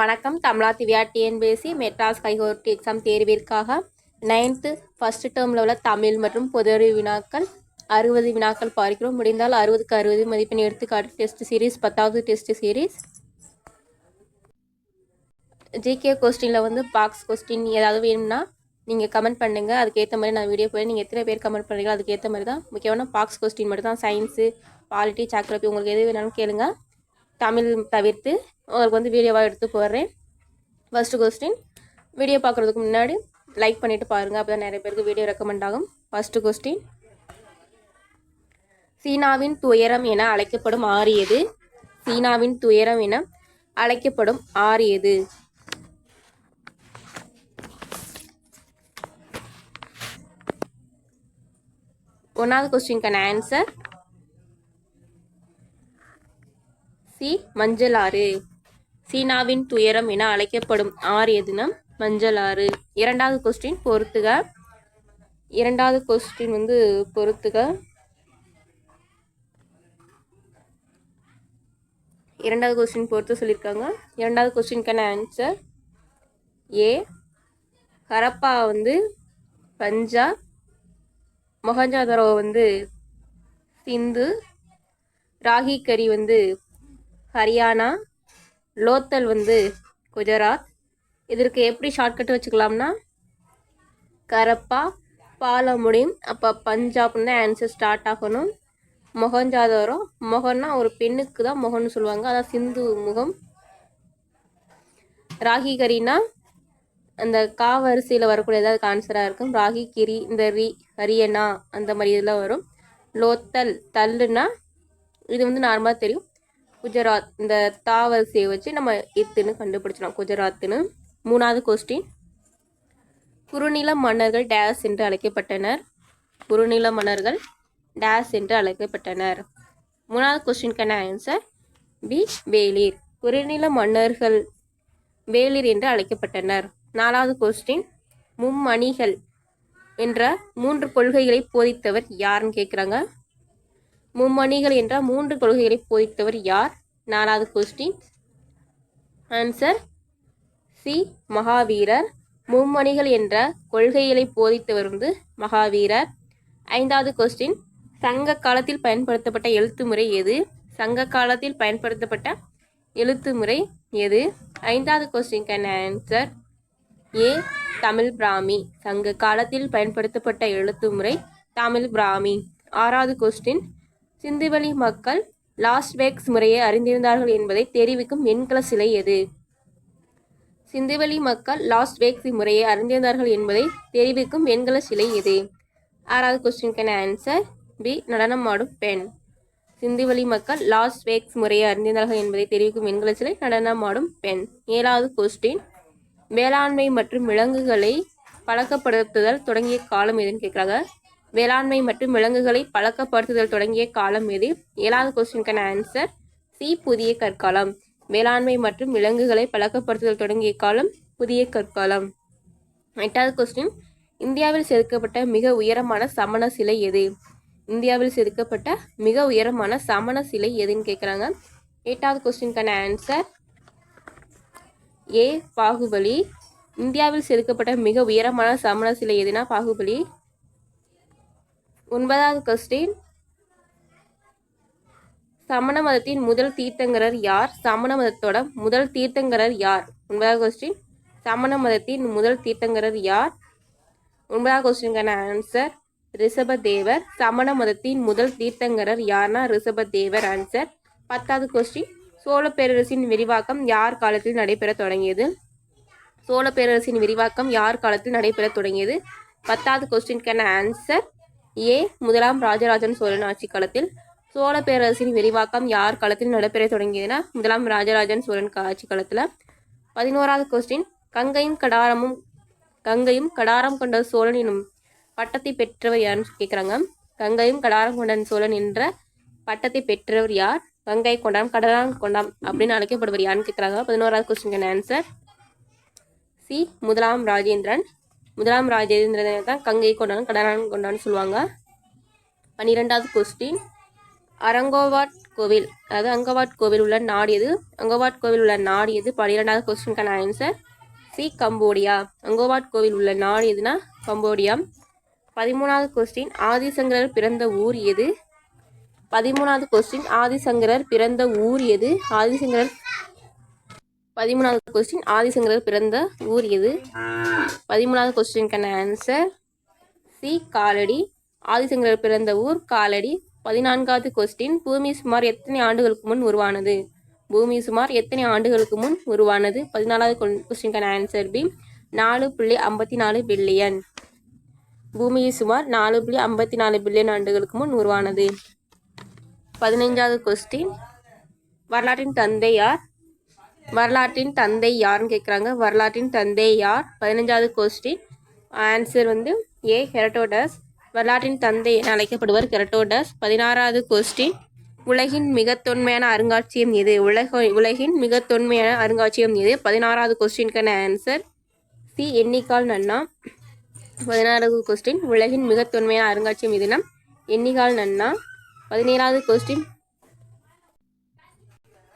வணக்கம். தமிழா Divya TNPSC Madras high court exam தேர்விற்காக 9th ஃபஸ்ட் டேர்மில் உள்ள தமிழ் மற்றும் பொதுஅறிவு வினாக்கள் 60 வினாக்கள் பார்க்கிறோம். முடிந்தால் 60க்கு 60 மதிப்பெண் எடுத்துக்காட்டு டெஸ்ட் சீரீஸ் 10வது டெஸ்ட் சீரீஸ். ஜிகே கொஸ்டினில் வந்து பாக்ஸ் கொஸ்டின் ஏதாவது வேணும்னா நீங்கள் கமெண்ட் பண்ணுங்கள். அதுக்கேற்ற மாதிரி நான் வீடியோ போய் நீங்கள் எத்தனை பேர் கமெண்ட் பண்ணுறீங்களோ அதுக்கேற்ற மாதிரி தான். முக்கியமான பாக்ஸ் கொஸ்டின் மட்டும் தான். சயின்ஸு, பாலிட்டி, ஜாக்ரபி உங்களுக்கு எது வேணாலும் கேளுங்க. தமிழ் தவிர்த்து உங்களுக்கு வந்து வீடியோவாக எடுத்து போடுறேன். ஃபஸ்ட்டு கொஸ்டின், வீடியோ பார்க்குறதுக்கு முன்னாடி லைக் பண்ணிவிட்டு பாருங்கள். அப்போ தான் நிறைய பேருக்கு வீடியோ ரெக்கமெண்ட் ஆகும். ஃபஸ்ட்டு கொஸ்டின், சீனாவின் துயரம் என அழைக்கப்படும் ஆறு எது? சீனாவின் துயரம் என அழைக்கப்படும் ஆறு எது? ஒன்றாவது கொஸ்டின்கான ஆன்சர் சி, மஞ்சள் ஆறு. சீனாவின் துயரம் என அழைக்கப்படும் ஆறு எதுனா மஞ்சள் ஆறு. இரண்டாவது கொஸ்டின் பொறுத்துக. இரண்டாவது கொஸ்டின் வந்து பொறுத்துக. இரண்டாவது கொஸ்டின் பொறுத்து சொல்லியிருக்காங்க. இரண்டாவது கொஸ்டின்கான ஆன்சர் ஏ, ஹரப்பா வந்து பஞ்சாப், மொஹஞ்சதாரோ வந்து சிந்து, ராகிகரி வந்து ஹரியானா, லோத்தல் வந்து குஜராத். இதற்கு எப்படி ஷார்ட்கட் வச்சுக்கலாம்னா கரப்பா பால முடியும். அப்போ பஞ்சாப்னு தான் ஆன்சர் ஸ்டார்ட் ஆகணும். மொஹஞ்சதாரோ, மொகன்னா ஒரு பெண்ணுக்கு தான் மொகன்னு சொல்லுவாங்க, அதான் சிந்து முகம். ராகிகரினா அந்த காவரிசையில் வரக்கூடிய ஏதாவது ஆன்சராக இருக்கும். ராகிகிரி இந்த ஹரியனா அந்த மாதிரி இதெல்லாம் வரும். லோத்தல் தல்லுனா இது வந்து நார்மலாக தெரியும். குஜராத் இந்த தாவரிசையை வச்சு நம்ம இத்துன்னு கண்டுபிடிச்சிடலாம் குஜராத்துன்னு. மூணாவது கொஸ்டின், குறுநில மன்னர்கள் டேஸ் என்று அழைக்கப்பட்டனர். குறுநில மன்னர்கள் டேஸ் என்று அழைக்கப்பட்டனர். மூணாவது கொஸ்டின்கான ஆன்சர் பி, வேளிர். குறுநில மன்னர்கள் வேளிர் என்று அழைக்கப்பட்டனர். நாலாவது கொஸ்டின், மும்மணிகள் என்ற 3 கொள்கைகளை போதித்தவர் யாருன்னு கேட்குறாங்க. மும்மணிகள் என்ற 3 கொள்கைகளை போதித்தவர் யார்? நாலாவது கொஸ்டின் ஆன்சர் சி, மகாவீரர். மும்மணிகள் என்ற கொள்கைகளை போதித்தவர் வந்து மகாவீரர். ஐந்தாவது கொஸ்டின், சங்க காலத்தில் பயன்படுத்தப்பட்ட எழுத்து முறை எது? சங்க காலத்தில் பயன்படுத்தப்பட்ட எழுத்து முறை எது? ஐந்தாவது கொஸ்டின்கான ஆன்சர் ஏ, தமிழ் பிராமி. சங்க காலத்தில் பயன்படுத்தப்பட்ட எழுத்து முறை தமிழ் பிராமி. ஆறாவது கொஸ்டின், சிந்துவெளி மக்கள் லாஸ்ட் வேக்ஸ் முறையை அறிந்திருந்தார்கள் என்பதை தெரிவிக்கும் வெண்கல சிலை எது? சிந்துவெளி மக்கள் லாஸ்ட் வேக்ஸ் முறையை அறிந்திருந்தார்கள் என்பதை தெரிவிக்கும் வெண்கல சிலை எது? ஆறாவது கொஸ்டின்கான ஆன்சர் பி, நடனம் ஆடும் பெண். சிந்துவெளி மக்கள் லாஸ்ட் வேக்ஸ் முறையை அறிந்திருந்தார்கள் என்பதை தெரிவிக்கும் வெண்கல சிலை நடனம் ஆடும் பெண். ஏழாவது கொஸ்டின், வேளாண்மை மற்றும் விலங்குகளை பழக்கப்படுத்துதல் தொடங்கிய காலம் எதுன்னு கேட்குறாங்க. வேளாண்மை மற்றும் விலங்குகளை பழக்கப்படுத்துதல் தொடங்கிய காலம் எது? ஏழாவது கொஸ்டின்கான ஆன்சர் சி, புதிய கற்காலம். வேளாண்மை மற்றும் விலங்குகளை பழக்கப்படுத்துதல் தொடங்கிய காலம் புதிய கற்காலம். எட்டாவது கொஸ்டின், இந்தியாவில் செதுக்கப்பட்ட மிக உயரமான சமண சிலை எது? இந்தியாவில் செதுக்கப்பட்ட மிக உயரமான சமண சிலை எதுன்னு கேட்குறாங்க. எட்டாவது கொஸ்டின்கான ஆன்சர் ஏ, பாகுபலி. இந்தியாவில் செதுக்கப்பட்ட மிக உயரமான சமண சிலை எதுனா பாகுபலி. ஒன்பதாவது கொஸ்டின், சமண மதத்தின் முதல் தீர்த்தங்கரர் யார்? சமண மதத்தோட முதல் தீர்த்தங்கரர் யார்? ஒன்பதாவது கொஸ்டின், சமண மதத்தின் முதல் தீர்த்தங்கரர் யார்? ஒன்பதாவது கொஸ்டின்கான ஆன்சர் ரிஷபதேவர். சமண மதத்தின் முதல் தீர்த்தங்கரர் யார்னா ரிஷபதேவர் ஆன்சர். பத்தாவது கொஸ்டின், சோழ பேரரசின் விரிவாக்கம் யார் காலத்தில் நடைபெற தொடங்கியது? சோழ பேரரசின் விரிவாக்கம் யார் காலத்தில் நடைபெற தொடங்கியது? பத்தாவது கொஸ்டின்கான ஆன்சர் ஏ, முதலாம் ராஜராஜன் சோழன் ஆட்சி காலத்தில். சோழ பேரரசின் விரிவாக்கம் யார் காலத்தில் நடைபெற தொடங்கியதுன்னா முதலாம் ராஜராஜன் சோழன் ஆட்சி காலத்தில். 11வது கொஸ்டின், கங்கையும் கடாரம் கொண்ட சோழன் எனும் பட்டத்தை பெற்றவர் யாருன்னு கேட்குறாங்க. கங்கையும் கடாரம் கொண்ட சோழன் என்ற பட்டத்தை பெற்றவர் யார்? கங்கை கொண்டாம் கடலாம் கொண்டாம் அப்படின்னு அழைக்கப்படுவர் யாருன்னு கேட்குறாங்க. 11வது கொஸ்டின்கான ஆன்சர் சி, முதலாம் ராஜேந்திரன். முதலாம் ராஜேந்திரனை தான் கங்கை கொண்டான் கடலாம் கொண்டான்னு சொல்லுவாங்க. 12வது கொஸ்டின், அரங்கோவாட் கோவில், அதாவது அங்கவாட் கோவில் உள்ள நாடு எது? அங்கவாட் கோவில் உள்ள நாடு எது? 12வது கொஸ்டினுக்கான ஆன்சர் சி கம்போடியா. அங்கோவாட் கோவில் உள்ள நாடு எதுனா கம்போடியா. 13வது கொஸ்டின் ஆதிசங்கரர் பிறந்த ஊர் எது? 13வது கொஸ்டின் ஆதிசங்கரர் பிறந்த ஊர் எது? 13வது கொஸ்டின் ஆதிசங்கரர் பிறந்த ஊர் எது? 13வது கொஸ்டினுக்கான ஆன்சர் சி காலடி. ஆதிசங்கரர் பிறந்த ஊர் காலடி. 14வது கொஸ்டின் பூமி சுமார் எத்தனை ஆண்டுகளுக்கு முன் உருவானது? பூமி சுமார் எத்தனை ஆண்டுகளுக்கு முன் உருவானது? 14வது கொஸ்டினுக்கான ஆன்சர் பி 4.54 பில்லியன். பூமி சுமார் 4.54 பில்லியன் ஆண்டுகளுக்கு முன் உருவானது. 15வது கொஸ்டின் வரலாற்றின் தந்தை யார்? வரலாற்றின் தந்தை யாருன்னு கேட்குறாங்க. வரலாற்றின் தந்தை யார்? 15வது கொஸ்டின் ஆன்சர் ஏ ஹெரடோடஸ். வரலாற்றின் தந்தை என அழைக்கப்படுவர் ஹெரடோடஸ். 16வது கொஸ்டின் உலகின் மிக தொன்மையான அருங்காட்சியகம் எது? உலகின் மிக தொன்மையான அருங்காட்சியகம் எது? 16வது கொஸ்டினுக்கான ஆன்சர் சி எண்ணிக்கால் நன்னா. 16வது கொஸ்டின் உலகின் மிக தொன்மையான அருங்காட்சியகம் எதுனா எண்ணிக்கால் நன்னா. 17வது கொஸ்டின்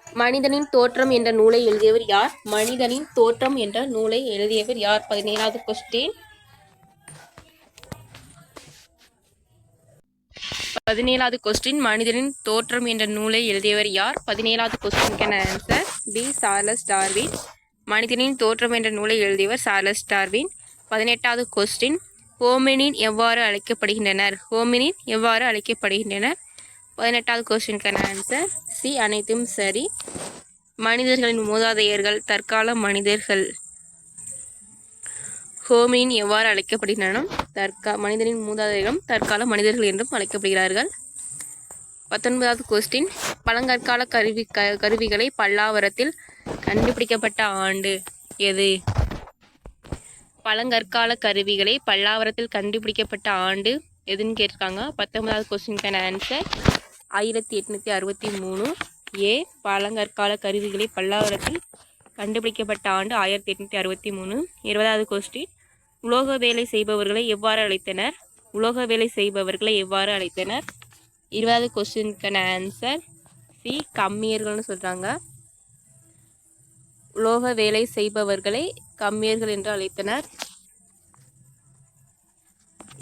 மனிதனின் தோற்றம் என்ற நூலை எழுதியவர் யார்? மனிதனின் தோற்றம் என்ற நூலை எழுதியவர் யார்? 17வது கொஸ்டின். 17வது கொஸ்டின் மனிதனின் தோற்றம் என்ற நூலை எழுதியவர் யார்? 17வது கொஸ்டினுக்கான ஆன்சர் பி சார்லஸ் டார்வின். மனிதனின் தோற்றம் என்ற நூலை எழுதியவர் சார்லஸ் டார்வின். 18வது கொஸ்டின் ஹோமினின் எவ்வாறு அழைக்கப்படுகின்றனர்? ஹோமினின் எவ்வாறு அழைக்கப்படுகின்றனர்? 18வது கொஸ்டினுக்கான ஆன்சர் சி அனைத்தும் சரி. மனிதர்களின் மூதாதையர்கள் தற்கால மனிதர்கள் ஹோமினின் எவ்வாறு அழைக்கப்படுகின்றனர்? மனிதனின் மூதாதையர்களும் தற்கால மனிதர்கள் என்றும் அழைக்கப்படுகிறார்கள். 19வது கொஸ்டின் பழங்கற்கால கருவிகளை பல்லாவரத்தில் கண்டுபிடிக்கப்பட்ட ஆண்டு எது? பழங்கற்கால கருவிகளை பல்லாவரத்தில் கண்டுபிடிக்கப்பட்ட ஆண்டு எதுன்னு கேட்டிருக்காங்க. 19வது கொஸ்டினுக்கான ஆன்சர் 1863. ஏ பழங்கற்கால கருவிகளை பல்லாவரத்தில் கண்டுபிடிக்கப்பட்ட ஆண்டு 1863. 20வது கொஸ்டின் உலோக வேலை செய்பவர்களை எவ்வாறு அழைத்தனர்? உலோக வேலை செய்பவர்களை எவ்வாறு அழைத்தனர்? 20வது கொஸ்டினுக்கான ஆன்சர் சி கம்மியர்கள்னு சொல்கிறாங்க. உலோக வேலை செய்பவர்களை கம்மியர்கள் என்று அழைத்தனர்.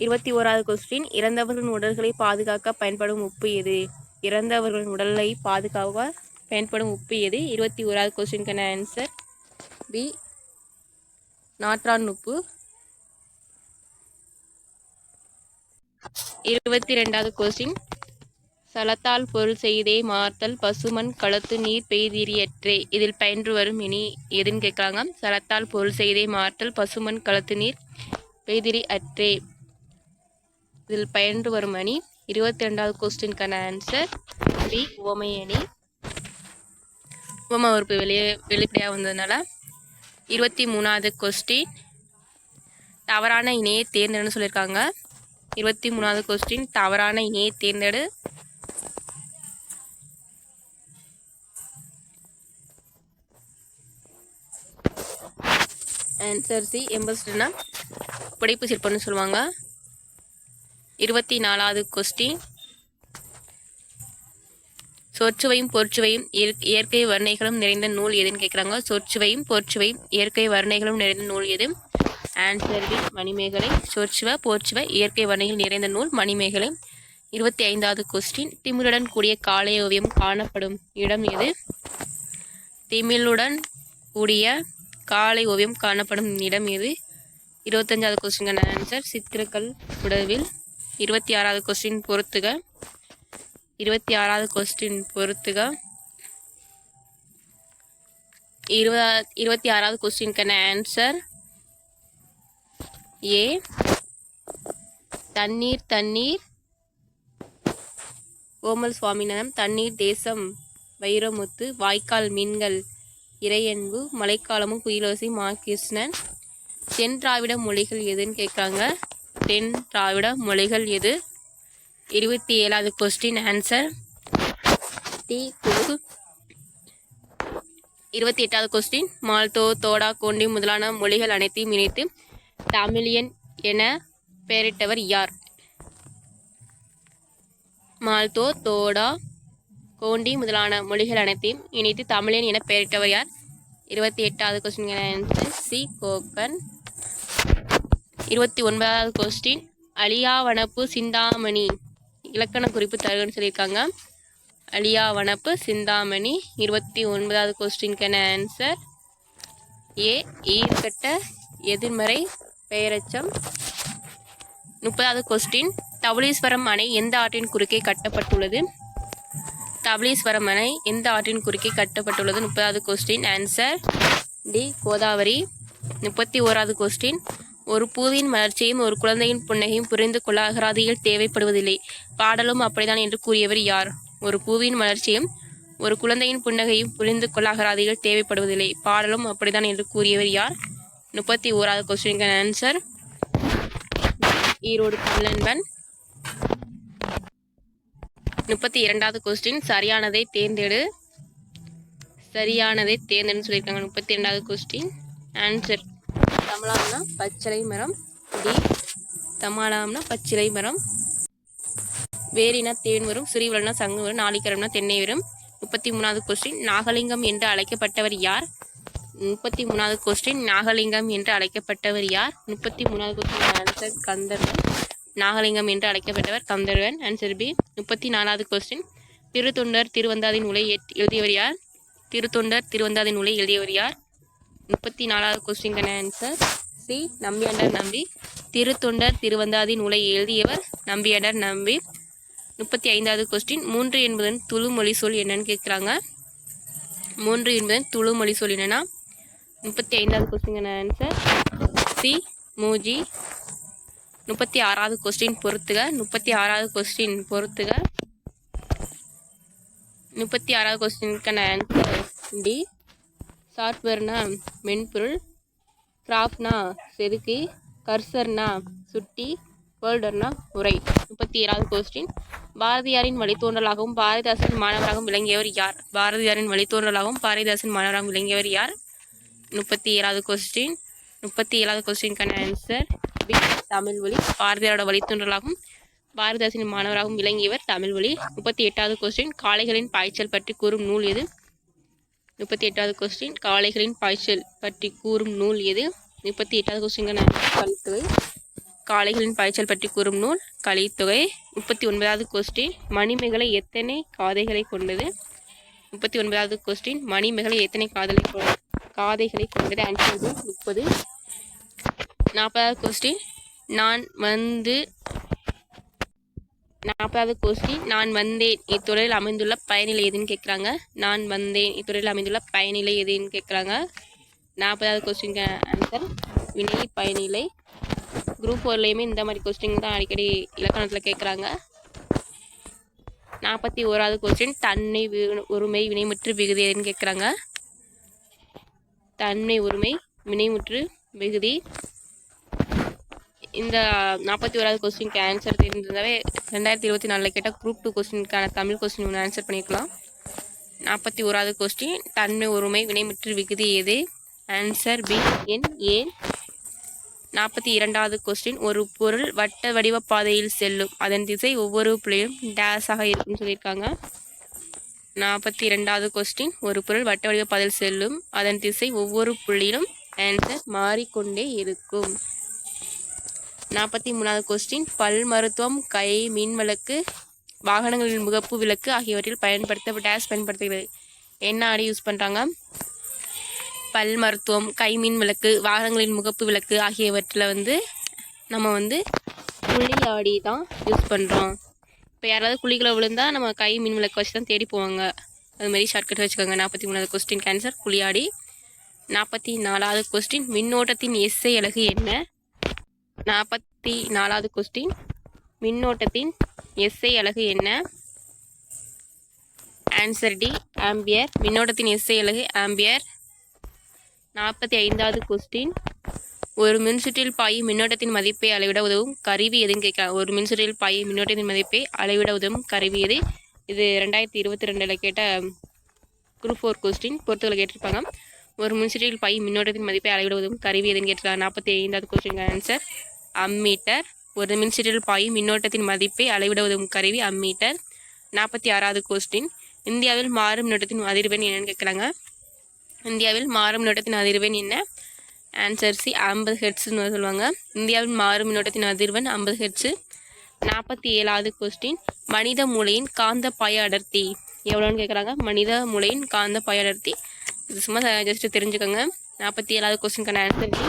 21வது கொஸ்டின் இறந்தவர்களின் உடல்களை பாதுகாக்க பயன்படும் உப்பு எது? இறந்தவர்களின் உடலை பாதுகாக்க பயன்படும் உப்பு எது? 21வது கொஸ்டினுக்கான ஆன்சர் பி நாற்றான் உப்பு. 22வது கொஸ்டின் சலத்தால் பொருள் செய்தே மார்த்தல் பசுமண் களத்து நீர் பெய்திரியற்றே இதில் பயின்று வரும் இனி எதுன்னு கேட்குறாங்க. சலத்தால் பொருள் செய்தே மார்த்தல் பசுமண் களத்து நீர் பெய்திரி அற்றே இதில் பயின்று வரும் அணி. 22வது கொஸ்டினுக்கான ஆன்சர் பி உவமை அணி. உவமை உறுப்பு வெளிப்படையாக வந்ததுனால. 23வது கொஸ்டின் தவறான இணையை தேர்ந்தெடுன்னு சொல்லியிருக்காங்க. 23வது கொஸ்டின் தவறான இணையை தேர்ந்தெடு. ஆன்சர் சி எம்பஸ்ட்னா புடைப்பு சிற்பம்னு சொல்லுவாங்க. 24வது கொஸ்டின் சொற்சுவையும் பொற்சுவையும் இயற்கை வர்ணைகளும் நிறைந்த நூல் எதுன்னு கேட்குறாங்க. சொற்சுவையும் பொற்சுவையும் இயற்கை வர்ணைகளும் நிறைந்த நூல் எது? Answer B Manimekalai. சொற்சுவை பொற்சுவை இயற்கை வர்ணைகள் நிறைந்த நூல் மணிமேகலை. 25வது கொஸ்டின் திமிழுடன் கூடிய காளை ஓவியம் காணப்படும் இடம் எது? திமிழுடன் கூடிய காளை ஓவியம் காணப்படும் இடம் எது? 25வது கொஸ்டினுக்கான ஆன்சர் சித்திரக்கல் உடவில். 26வது கொஸ்டின் பொறுத்துக. 26வது கொஸ்டின் பொறுத்துக. 26வது கொஸ்டினுக்கான ஆன்சர் ஏ தண்ணீர் தண்ணீர் கோமல் சுவாமிநாதன். தண்ணீர் தேசம் வைரமுத்து. வாய்க்கால் மீன்கள் இறையன்பு. மழைக்காலமும் குயிலோசி மாகிருஷ்ணன். தென் திராவிட மொழிகள் எதுன்னு கேட்குறாங்க. தென் திராவிட மொழிகள் எது? 27வது கொஸ்டின் ஆன்சர் டி குழு. 28வது கொஸ்டின் மால்தோ தோடா கோண்டி முதலான மொழிகள் அனைத்தையும் இணைத்து தமிழியன் என பெயரிட்டவர் யார்? மால்தோ தோடா கோண்டி முதலான மொழிகள் அனைத்தையும் இணைத்து தமிழன் என பெயரிட்டவர் யார்? 28வது கொஸ்டின் ஆன்சர் சி. கோப்பன். 29வது கொஸ்டின் அலியாவனப்பு சிந்தாமணி இலக்கண குறிப்பு தருகன்னு சொல்லியிருக்காங்க. அலியாவனப்பு சிந்தாமணி. 29வது கொஸ்டின்கான answer A. ஈர்க்கட்ட எதிர்மறை பெயரெச்சம். 30வது கொஸ்டின் தவளீஸ்வரம் அணை எந்த ஆற்றின் குறுக்கே கட்டப்பட்டுள்ளது? தவளீஸ்வரம் அணை எந்த ஆற்றின் குறுக்கே கட்டப்பட்டுள்ளது? 30வது கொஸ்டின் ஆன்சர் டி. கோதாவரி. 31வது கொஸ்டின் ஒரு பூவின் மலர்ச்சியும் ஒரு குழந்தையின் புன்னகையும் புரிந்து கொள்ள அகராதியில் தேவைப்படுவதில்லை, பாடலும் அப்படித்தான் என்று கூறியவர் யார்? ஒரு பூவின் மலர்ச்சியும் ஒரு குழந்தையின் புன்னகையும் புரிந்து கொள்ள அகராதியில் தேவைப்படுவதில்லை, பாடலும் அப்படித்தான் என்று கூறியவர் யார்? 31வது கொஸ்டினுக்கான ஆன்சர் ஈரோடு தமிழன்பன். 32வது கொஸ்டின் சரியானதை தேர்ந்தெடு. சரியானதை தேர்ந்தெடுன்னு சொல்லியிருக்காங்க. 32வது கொஸ்டின் ஆன்சர் தமலாம்னா பச்சிலை மரம். டி. தமாலாம்னா பச்சிலை மரம். வேரினா தேன் வரும், சிறிவளனா சங்கு வரும், நாளிகரம்னா தென்னை வரும். 33வது கொஸ்டின் நாகலிங்கம் என்று அழைக்கப்பட்டவர் யார்? 33வது கொஸ்டின் நாகலிங்கம் என்று அழைக்கப்பட்டவர் யார்? 33வது கொஸ்டின் ஆன்சர் கந்தர்வன். நாகலிங்கம் என்று அழைக்கப்பட்டவர் கந்தர்வன். Answer B. 34வது கொஸ்டின் திருத்தொண்டர் திருவந்தாதின் நூலை எழுதியவர் யார்? திருத்தொண்டர் திருவந்தாதின் நூலை எழுதியவர் யார்? 34வது கொஸ்டின் ஆன்சர் சி. நம்பியாண்டர் நம்பி. திருத்தொண்டர் திருவந்தாதி நூலை எழுதியவர் நம்பியாண்டர் நம்பி. 35வது கொஸ்டின் 3 என்பதன் துளு மொழி சொல் என்னன்னு கேட்குறாங்க. 3 என்பதன் துளு மொழி சொல் என்னன்னா 35வது கொஸ்டின் ஆன்சர் சி. மூஜி. 36வது கொஸ்டின் பொறுத்துக. 36வது கொஸ்டின் பொறுத்துக. 36வது கொஸ்டினுக்கான ஆன்சர் டி. சாஃப்ட்வேர்னா மென்பொருள், கிராஃப்ட்னா செதுக்கி, கர்சர்னா சுட்டி, வேர்டர்னா உரை. 37வது கொஸ்டின் பாரதியாரின் வழித்தோன்றலாகவும் பாரதிதாசன் மாணவராகவும் விளங்கியவர் யார்? பாரதியாரின் வழித்தோன்றலாகவும் பாரதிதாசன் மாணவராகவும் விளங்கியவர் யார்? 37வது கொஸ்டின். 37வது கொஸ்டினுக்கான ஆன்சர் பி. தமிழ்வழி. பாரதியாரோட வழித்தோன்றலாகவும் பாரதிதாசன் மாணவராகவும் விளங்கியவர் தமிழ்வழி. 38வது கொஸ்டின் காளைகளின் பாய்ச்சல் பற்றி கூறும் நூல் எது? 38வது கொஸ்டின் காளைகளின் பாய்ச்சல் பற்றி கூறும் நூல் எது? 38வது கொஸ்டின் கலித்தொகை. காளைகளின் பாய்ச்சல் பற்றி கூறும் நூல் கலித்தொகை. 39வது கொஸ்டின் மணிமேகலை எத்தனை காதைகளை கொண்டது? 39வது கொஸ்டின் மணிமேகலை எத்தனை காதைகளை கொண்டது? ஆன்சர் 30. 40வது கொஸ்டின் நான் வந்தேன் இத்துறையில் அமைந்துள்ள பயனிலை எதுன்னு கேட்குறாங்க. நான் வந்தேன் இத்துறையில் அமைந்துள்ள பயனிலை எதுன்னு கேட்குறாங்க. 40வது கொஸ்டின் ஆன்சர் வினை பயனிலை. குரூப் 4லையுமே இந்த மாதிரி கொஸ்டின் தான் அடிக்கடி இலக்கணத்தில் கேட்குறாங்க. 41வது கொஸ்டின் தன்மை ஒருமை வினைமுற்று விகுதி எதுன்னு கேட்குறாங்க. தன்மை ஒருமை வினைமுற்று விகுதி. இந்த 41வது கொஸ்டினுக்கு ஆன்சர் தெரிஞ்சிருந்தாவே 2024 கேட்டால் குரூப் 2 கொஸ்டினுக்கான தமிழ் கொஸ்டின் ஒன்று ஆன்சர் பண்ணிக்கலாம். 41வது கொஸ்டின் தன்மை ஒருமை வினைமுற்று விகுதி எது? Answer B. என் ஏன். 42வது கொஸ்டின் ஒரு பொருள் வட்ட வடிவ பாதையில் செல்லும், அதன் திசை ஒவ்வொரு புள்ளியும் டேஸாக இருக்குன்னு சொல்லியிருக்காங்க. 42வது கொஸ்டின் ஒரு பொருள் வட்ட வடிவ பாதையில் செல்லும், அதன் திசை ஒவ்வொரு புள்ளியிலும் ஆன்சர் மாறிக்கொண்டே இருக்கும். 43வது கொஸ்டின் பல் மருத்துவம், கை மின்விளக்கு, வாகனங்களின் முகப்பு விளக்கு ஆகியவற்றில் பயன்படுத்துகிறது. என்ன ஆடி யூஸ் பண்ணுறாங்க? பல் மருத்துவம், கை மின் விளக்கு, வாகனங்களின் முகப்பு விளக்கு ஆகியவற்றில் நம்ம புள்ளி ஆடி தான் யூஸ் பண்ணுறோம். இப்போ யாராவது குழிகளை விழுந்தால் நம்ம கை மின் விளக்கு வச்சு தான் தேடி போவாங்க. அதுமாரி ஷார்ட்கட் வச்சுக்கோங்க. 43வது கொஸ்டின் ஆன்சர் குழியாடி. 44வது கொஸ்டின் மின்னோட்டத்தின் எஸ்ஐ அலகு என்ன? 44வது கொஸ்டின் மின்னோட்டத்தின் எஸ்ஐ அலகு என்ன? Answer D. ஆம்பியர். மின்னோட்டத்தின் எஸ்ஐ அலகு ஆம்பியர். 45வது கொஸ்டின் ஒரு மின்சுற்றில் பாயும் மின்னோட்டத்தின் மதிப்பை அளவிட உதவும் கருவி எதுன்னு கேட்குறாங்க. ஒரு மின்சுற்றில் பாயும் மின்னோட்டத்தின் மதிப்பை அளவிட உதவும் கருவி எது? இது 2022 கேட்ட குரூப் 4 கொஸ்டின் பொறுத்துகளை கேட்டிருப்பாங்க. ஒரு மின்சுற்றில் பாயும் மின்னோட்டத்தின் மதிப்பை அளவிட உதவும் கருவி எதுன்னு கேட்டிருக்காங்க. 45வது கொஸ்டின் ஆன்சர் அம்மீட்டர். ஒரு மின்சுற்றில் பாயும் மின்னோட்டத்தின் மதிப்பை அளவிட உதவும் கருவி அம்மீட்டர். 46வது கொஸ்டின் இந்தியாவில் மாறும் மின்னோட்டத்தின் அதிர்வெண் என்னன்னு கேட்குறாங்க. இந்தியாவில் மாறும் மின்னோட்டத்தின் அதிர்வெண் என்ன? ஆன்சர் சி 50 ஹெர்ட்ஸ்னு சொல்லுவாங்க. இந்தியாவில் மாறும் மின்னோட்டத்தின் அதிர்வெண் 50 ஹெர்ட்ஸ். 47வது கொஸ்டின், மனித மூளையின் காந்த பாய அடர்த்தி எவ்வளோன்னு கேட்குறாங்க. மனித மூளையின் காந்த பாய அடர்த்தி இது சும்மா ஜஸ்ட் தெரிஞ்சுக்கோங்க. 47வது கொஸ்டினுக்கான ஆன்சர் டி.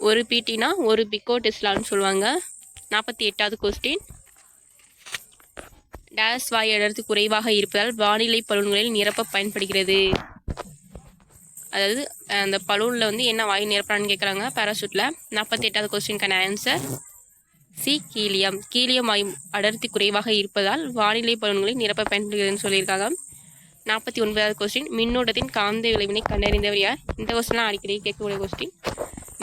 ஒரு பிடினா ஒரு பிகோ டெஸ்லான்னு சொல்லுவாங்க. 48வது கொஸ்டின், டேஸ் வாயு அடர்த்தி குறைவாக இருப்பதால் வானிலை பலூன்களில் நிரப்ப பயன்படுகிறது. அதாவது அந்த பலூனில் வந்து என்ன வாயு நிரப்புறான்னு கேட்குறாங்க பேராஷூட்டில். 48வது கொஸ்டினுக்கான ஆன்சர் சி ஹீலியம். ஹீலியம் வாயு அடர்த்தி குறைவாக இருப்பதால் வானிலை பலூன்களை நிரப்ப பயன்படுகிறதுன்னு சொல்லியிருக்காங்க. 49வது கொஸ்டின், மின்னோட்டத்தின் காந்த விளைவினை கண்டறிந்தவர் யார்? இந்த கொஸ்டின்லாம் அடிக்கடி கேட்கக்கூடிய கொஸ்டின்.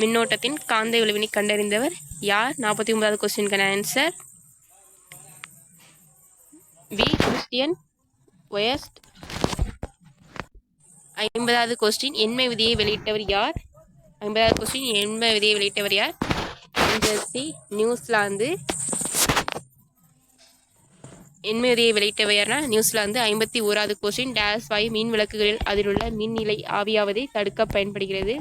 மின்னோட்டத்தின் காந்த விளைவினை கண்டறிந்தவர் யார்? 49வது கொஸ்டினுக்கான ஆன்சர் வி கிறிஸ்டியன் ஒயஸ்ட். 50வது கொஸ்டின், எண்மை விதியை வெளியிட்டவர் யார்? 50வது கொஸ்டின், எண்மை விதியை வெளியிட்டவர் யார்? C New Zealand. எண்மை விதியை வெளியிட்டவையர்னா நியூசிலாந்து. 51வது கொஸ்டின், டேஸ் வாயு மீன் விளக்குகளில் அதில் உள்ள மின்னிலை ஆவியாவதை தடுக்க பயன்படுகிறது.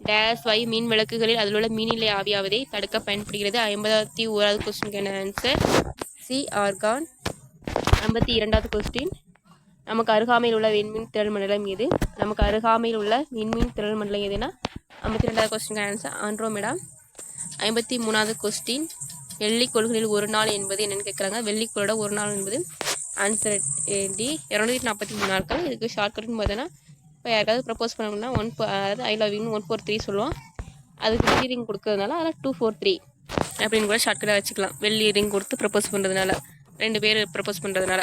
டேஸ் வாயு மீன் விளக்குகளில் அதில் உள்ள மின்னிலை ஆவியாவதை தடுக்க பயன்படுகிறது. 51வது கொஸ்டினுக்கான ஆன்சர் சி ஆர்கான். 52வது கொஸ்டின், நமக்கு அருகாமையில் உள்ள விண்மீன் திரள் மண்டலம் எது? நமக்கு அருகாமையில் உள்ள விண்மீன் திரள் மண்டலம் எதுனா 52வது கொஸ்டினுக்கான ஆன்சர் ஆண்ட்ரோமெடா. 53வது கொஸ்டின், வெள்ளிக்கோள்களில் ஒரு நாள் என்பது என்னன்னு கேட்குறாங்க. வெள்ளிக்கோளோட ஒரு நாள் என்பது ஆன்சர் டி 243 நாட்கள். இதுக்கு ஷார்ட்கட்னு பார்த்தோன்னா, இப்போ யாருக்காவது ப்ரப்போஸ் பண்ணணும்னா அதாவது ஐ லவ் யூன்னு 143 சொல்லுவோம். அதுக்கு வெள்ளி ரிங் கொடுக்கறதுனால அதில் 243 அப்படின்னு கூட ஷார்ட்கட்டாக வச்சுக்கலாம். வெள்ளி ரிங் கொடுத்து ப்ரப்போஸ் பண்ணுறதுனால, 2 பேர் ப்ரப்போஸ் பண்ணுறதுனால.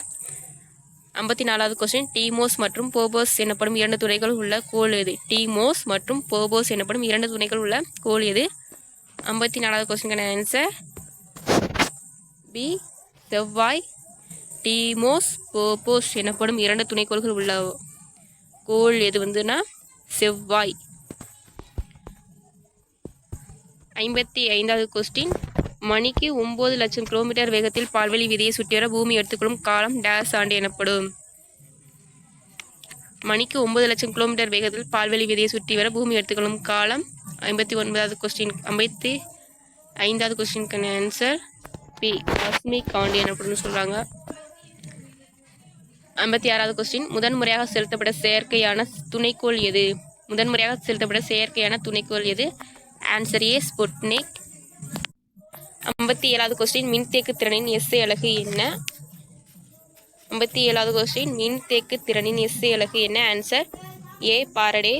54வது கொஸ்டின், டீமோஸ் மற்றும் போபோஸ் எனப்படும் 2 துணைகள் உள்ள கோள் எது? டீமோஸ் மற்றும் போபோஸ் எனப்படும் 2 துணைகள் உள்ள கோள் எது? 54வது கொஸ்டினுக்கான ஆன்சர் பி செவ்வாய். டீமோஸ் போபோஸ் எனப்படும் 2 துணைக்கோள்கள் உள்ள கோள் எது வந்துன்னா செவ்வாய். 55வது கொஸ்டின், மணிக்கு 9 லட்சம் கிலோமீட்டர் வேகத்தில் பால்வெளி விதியை சுற்றி வர பூமி எடுத்துக்கொள்ளும் காலம் டேஸ் ஆண்டு எனப்படும். மணிக்கு 9 லட்சம் கிலோமீட்டர் வேகத்தில் பால்வெளி விதியை சுற்றி வர பூமி எடுத்துக்கொள்ளும் காலம். 59வது கொஸ்டின், 55வது கொஸ்டினுக்கான ஆன்சர் பி காஸ்மிக் ஆண்டு எனப்படும் சொல்கிறாங்க. 56வது கொஸ்டின், முதன்முறையாக செலுத்தப்பட்ட செயற்கையான துணைக்கோள் எது? முதன்முறையாக செலுத்தப்பட்ட செயற்கையான துணைக்கோள் எது? Answer A Sputnik. 57வது கொஸ்டின், மின்தேக்கு திறனின் எஸ்ஐ அலகு என்ன? 57வது கொஸ்டின், மின்தேக்கு திறனின் எஸ்ஐ அலகு என்ன? Answer A Faraday.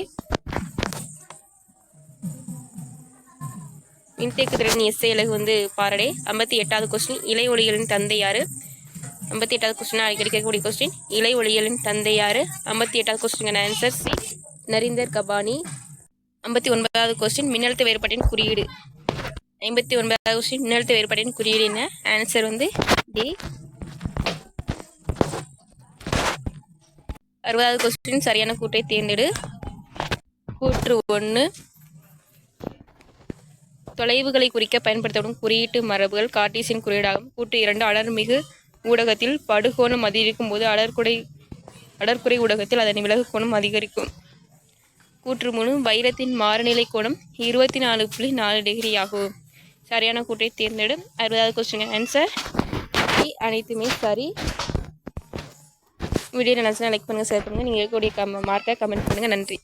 மின்தேக்கு திறனின் எஸ்ஐ அலகு வந்து பாரடே. 58வது கொஸ்டின், இலை ஒளிகளின் தந்தை யாரு? 58வது கொஸ்டின் அடிக்கடி கேட்கக்கூடிய கொஸ்டின். இலை ஒளிகளின் தந்தை யாரு? 58வது கொஸ்டினுக்கான ஆன்சர் சி நரீந்தர் கபானி. 59வது கொஸ்டின், மின்னழுத்த வேறுபாட்டின் குறியீடு. 59வது கொஸ்டின், மின்னழுத்த வேறுபாட்டின் குறியீடு என்ன? ஆன்சர் வந்து டி. 60வது கொஸ்டின், சரியான கூற்றை தேர்ந்தெடு. கூற்று 1, தொலைவுகளை குறிக்க பயன்படுத்தப்படும் குறியீட்டு மரபுகள் கார்ட்டீசியன் குறியீடாகும். கூற்று 2, அடர்மிகு ஊடகத்தில் படுகோணம் அதிகரிக்கும் போது அடர்குறை ஊடகத்தில் அதன் விலகு கோணம் அதிகரிக்கும். கூற்று 3, வைரத்தின் மாறுநிலை கோணம் 24.4 டிகிரி ஆகும். சரியான கூற்றை தேர்ந்தெடு. 60வது கொஸ்டின் ஆன்சர் அனைத்துமே சரி. வீடியோ நினச்சுன்னா லைக் பண்ணுங்கள், ஷேர் பண்ணுங்கள். நீங்கள் இருக்கக்கூடிய மார்க்கை கமெண்ட் பண்ணுங்கள். நன்றி.